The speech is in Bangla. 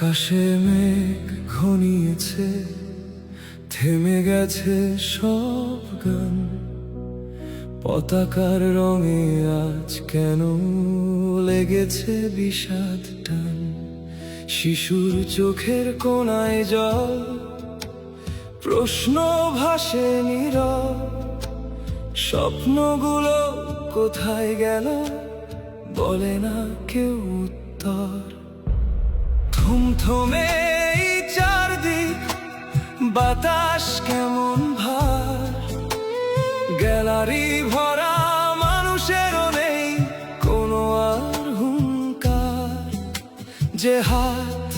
আকাশে মেঘ ঘনিয়েছে, থেমে গেছে সব গান। পতাকার রঙে আজ কেন লেগেছে বিষাদ টান। শিশুর চোখের কোণায় জল, প্রশ্ন ভাসে নীরব। স্বপ্নগুলো কোথায় গেল, বলে না কেউ উত্তর। থমথমে এই চারদিক, বাতাস কেমন ভার। গ্যালারি ভরা মানুষেরও নেই কোনো আর হুঙ্কার। যে হাত